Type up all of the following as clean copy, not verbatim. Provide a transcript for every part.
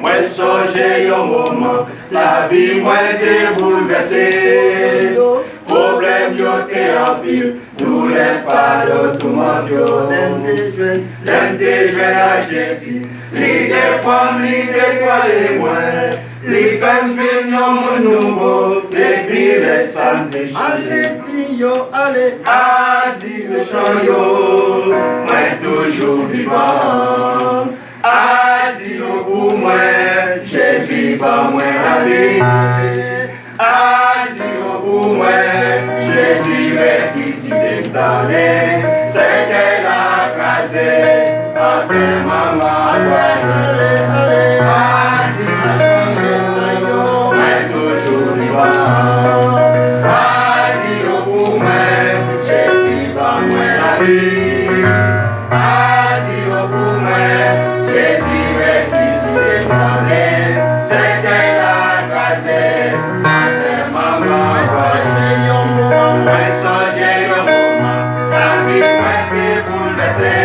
Moi songe un moment, la vie moi t'est bouleversée. Problème yo t'es en pile, nous les fardeaux tout monde yo. L'aime des jeunes à Jésus, l'idée pomme, l'idée toi et moi. Les femmes viennent au nouveau, depuis les samedis. Allez, tio, allez, Adi le chant yo, moi toujours vivant. Adi pour moi, Jésus par moi la vie. Adi pour moi, Jésus ressuscité dans les, c'est qu'elle a crasé, entre maman. allez, allez, Adi le chant yo, moi toujours vivant. Adi pour moi, Jésus par moi la vie. Adi pour moi, Jésus ressuscité dans les, c'est qu'elle a crasé, entre maman. Moi songe un moment, la vie moi t'est bouleversée.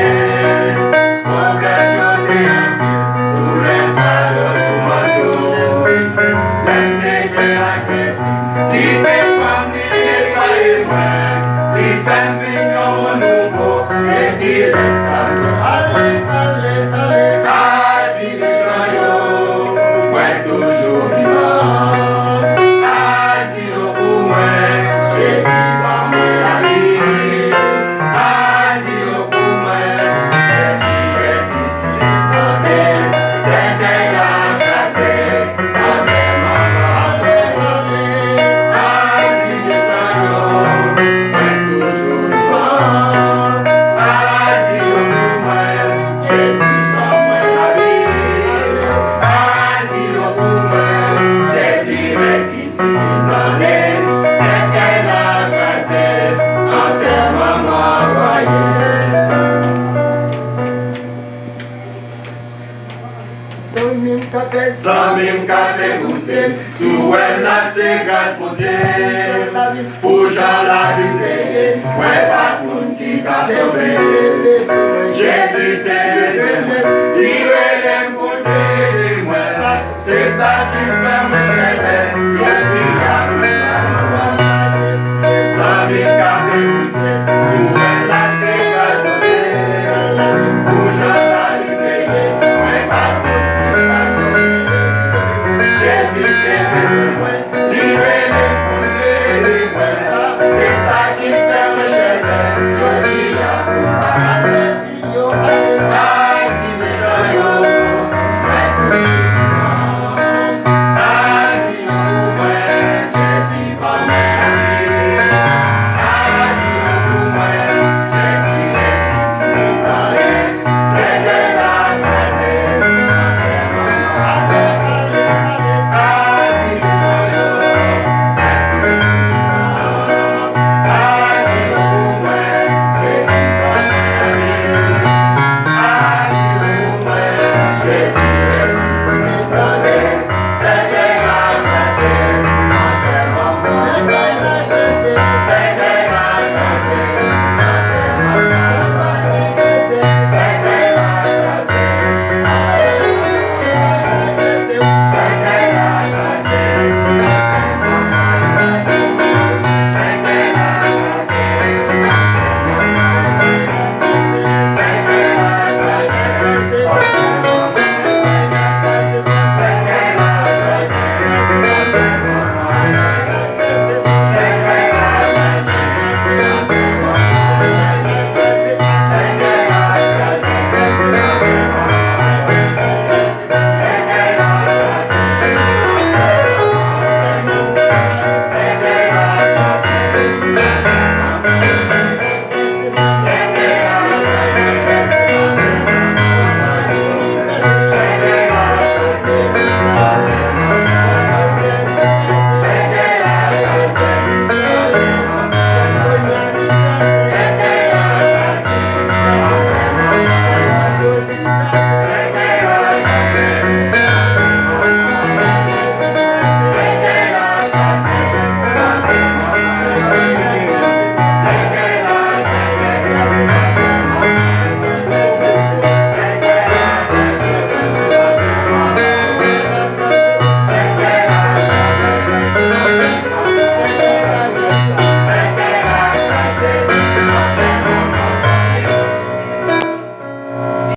Problème yo t'es en pile, tous les fardeaux tout m'entoure. Même des jeunes à Jésus, l'idée comme l'idée toi et moi. Les femmes viennent au nouveau, et puis les samedis. allez, allez, allez, Adi le chant yo, moi toujours vivant. Adi pour moi, Jésus par moi la vie. Adi pour moi, Jésus ressuscité dans les, c'est qu'elle a cassé, dans les mamans. Adi le chant yo, moi toujours vivant. Adi pour moi, Jésus par moi la vie. Adi pour moi, Jésus ressuscité dans les, c'est qu'elle a cassé, dans tes mamans voyez. Sans même qu'à t'écouter, sous web la c'est grâce pour Dieu. Pour Jean la vie, ouais pas de monde qui t'a sauvé. Jésus t'est le Seigneur, il est